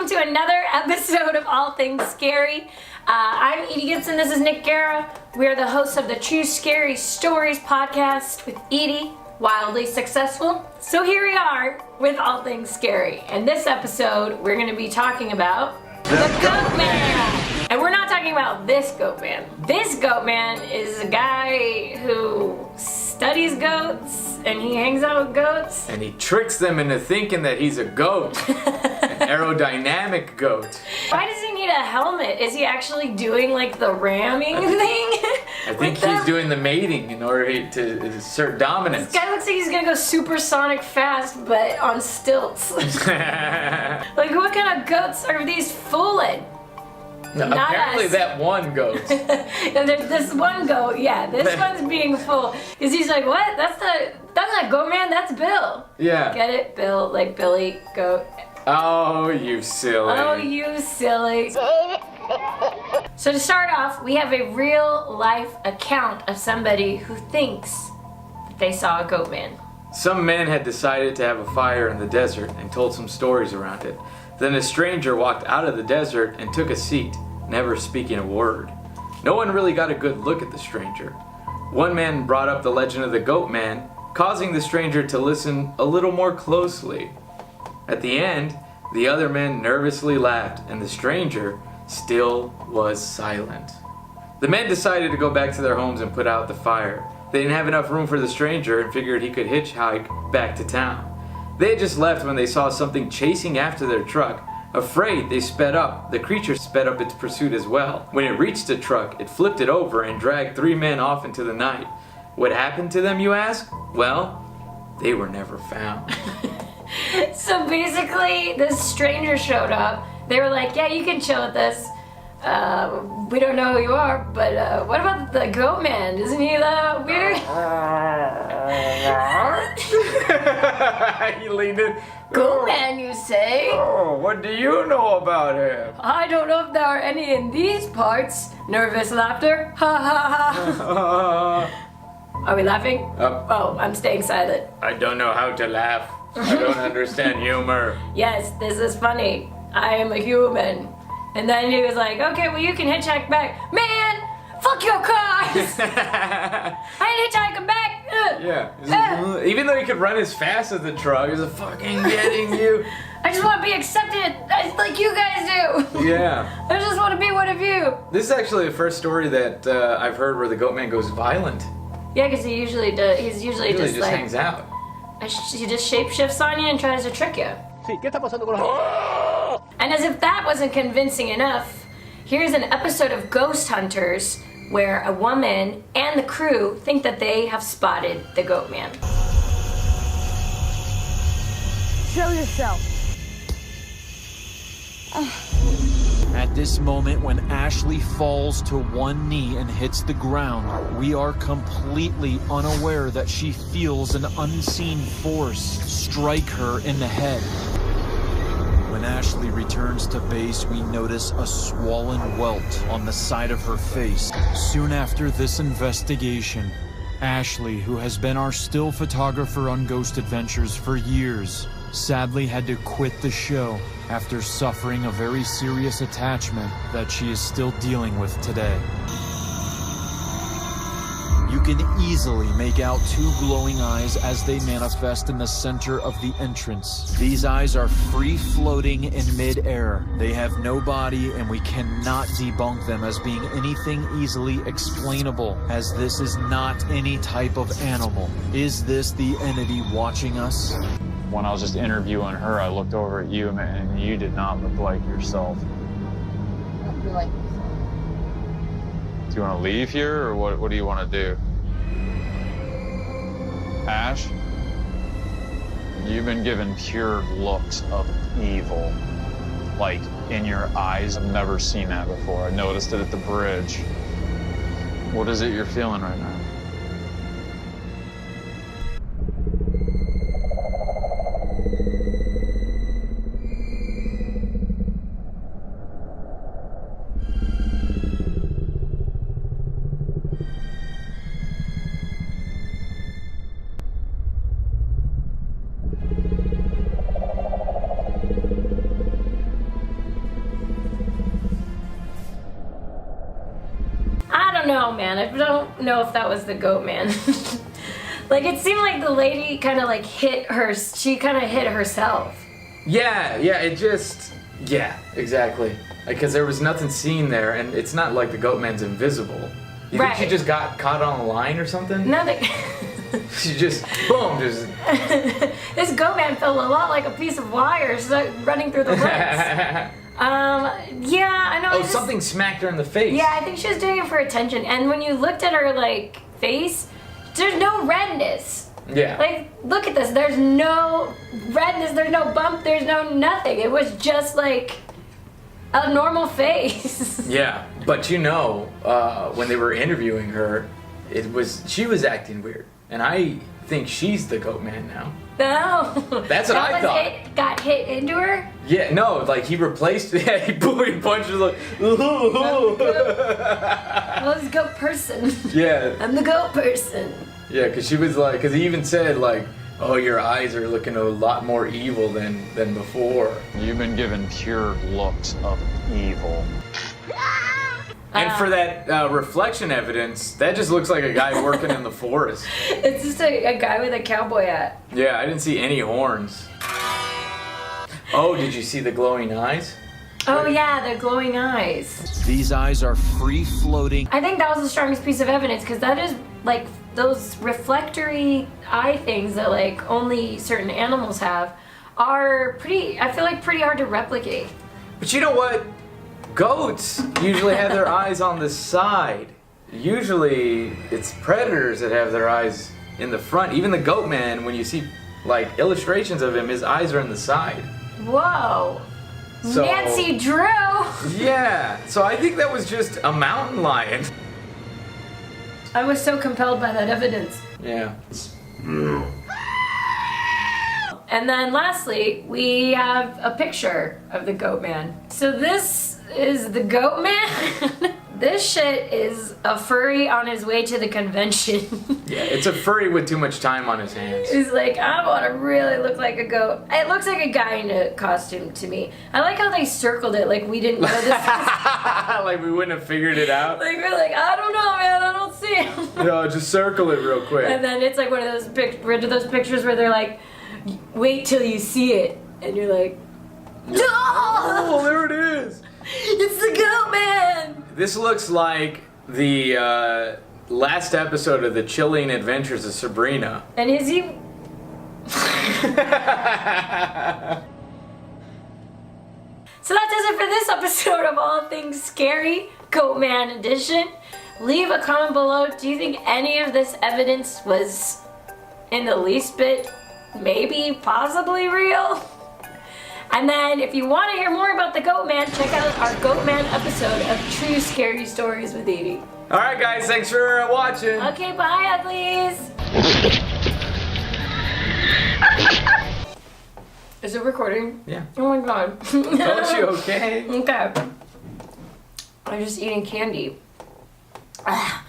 welcome to another episode of All Things Scary. I'm Edi and this is Nick Guerra. We are the hosts of the True Scary Stories podcast with Edi, wildly successful. So here we are with All Things Scary. And this episode, we're going to be talking about the Goatman. And we're not talking about this Goatman. This Goatman is a guy who studies goats and he hangs out with goats. And he tricks them into thinking that he's a goat. An aerodynamic goat. Why does he need a helmet? Is he actually doing like the ramming thing? I think he's doing the mating in order to assert dominance. This guy looks like he's gonna go supersonic fast, but on stilts. Like, what kind of goats are these fooling? No, apparently us. That one goat. This one goat, yeah, this one's being full. Because he's like, what? That's not Goatman, that's Bill. Yeah. Get it? Bill, like Billy, goat. Oh, you silly. Oh, you silly. So to start off, we have a real life account of somebody who thinks that they saw a Goatman. Some men had decided to have a fire in the desert and told some stories around it. Then a stranger walked out of the desert and took a seat, never speaking a word. No one really got a good look at the stranger. One man brought up the legend of the Goatman, causing the stranger to listen a little more closely. At the end, the other men nervously laughed, and the stranger still was silent. The men decided to go back to their homes and put out the fire. They didn't have enough room for the stranger and figured he could hitchhike back to town. They had just left when they saw something chasing after their truck. Afraid, they sped up. The creature sped up its pursuit as well. When it reached the truck, it flipped it over and dragged 3 men off into the night. What happened to them, you ask? Well, they were never found. So basically, this stranger showed up. They were like, yeah, you can chill with us. We don't know who you are, but what about the Goatman? Isn't he weird? He leaned in. Goatman, you say? Oh, what do you know about him? I don't know if there are any in these parts. Nervous laughter. Ha ha ha. Are we laughing? Oh, I'm staying silent. I don't know how to laugh. I don't understand humor. Yes, this is funny. I am a human. And then he was like, okay, well, you can hitchhike back. Man, fuck your cars! I ain't hitchhiking back! Yeah. Even though he could run as fast as the truck, he's fucking getting you. I just want to be accepted like you guys do. Yeah. I just want to be one of you. This is actually the first story that I've heard where the Goatman goes violent. Yeah, because he usually does. He's usually just like, hangs out. He just shapeshifts on you and tries to trick you. And as if that wasn't convincing enough, here's an episode of Ghost Hunters where a woman and the crew think that they have spotted the Goatman. Show yourself. At this moment, when Ashley falls to one knee and hits the ground, we are completely unaware that she feels an unseen force strike her in the head. When Ashley returns to base, we notice a swollen welt on the side of her face. Soon after this investigation, Ashley, who has been our still photographer on Ghost Adventures for years, sadly had to quit the show after suffering a very serious attachment that she is still dealing with today. You can easily make out 2 glowing eyes as they manifest in the center of the entrance. These eyes are free-floating in mid-air. They have no body, and we cannot debunk them as being anything easily explainable, as this is not any type of animal. Is this the entity watching us? When I was just interviewing her, I looked over at you, and you did not look like yourself. I don't feel like myself. Do you want to leave here, or what do you want to do? Ash, you've been given pure looks of evil, like in your eyes. I've never seen that before. I noticed it at the bridge. What is it you're feeling right now? know, man. I don't know if that was the Goatman. Like, it seemed like the lady kind of like she kind of hit herself. Yeah, exactly. Because there was nothing seen there, and it's not like the Goatman's invisible. You think she just got caught on a line or something? Nothing. She just, boom, just... This Goatman felt a lot like a piece of wire running through the woods. Yeah, I know. Oh, something smacked her in the face. Yeah, I think she was doing it for attention. And when you looked at her, like, face, there's no redness. Yeah. Like, look at this. There's no redness, there's no bump, there's no nothing. It was just, like, a normal face. Yeah, but when they were interviewing her, she was acting weird. And I think she's the Goatman now. No. That's what I thought. Got hit into her? Yeah, no, like he replaced it. He punched her like, Well, it's goat person. Yeah. I'm the goat person. Yeah, because she was like, because he even said like, oh, your eyes are looking a lot more evil than before. You've been given pure looks of evil. And for that reflection evidence, that just looks like a guy working in the forest. It's just a guy with a cowboy hat. Yeah, I didn't see any horns. Oh, did you see the glowing eyes? Oh yeah, the glowing eyes. These eyes are free-floating. I think that was the strongest piece of evidence, because that is like those reflectory eye things that like only certain animals have are pretty hard to replicate. But you know what? Goats usually have their eyes on the side. Usually it's predators that have their eyes in the front. Even the Goatman, when you see like illustrations of him, his eyes are in the side. Whoa. So, Nancy Drew! Yeah, so I think that was just a mountain lion. I was so compelled by that evidence. Yeah. And then lastly, we have a picture of the Goatman. So this is the Goatman. This shit is a furry on his way to the convention. Yeah, it's a furry with too much time on his hands. He's like, I want to really look like a goat. It looks like a guy in a costume to me. I like how they circled it like we didn't know this. Like we wouldn't have figured it out. Like we're like, I don't know, man, I don't see him. No, just circle it real quick. And then it's like one of those pictures where they're like, wait till you see it, and you're like, oh, there it is. It's the Goatman. This looks like the last episode of the Chilling Adventures of Sabrina. And is he? So that does it for this episode of All Things Scary, Goatman Edition. Leave a comment below. Do you think any of this evidence was in the least bit, maybe, possibly real? And then if you want to hear more about the Goatman, check out our Goatman episode of True Scary Stories with Edi. Alright guys, thanks for watching. Okay, bye uglies. Is it recording? Yeah. Oh my god. Told you, okay? Okay. I'm just eating candy. Ah.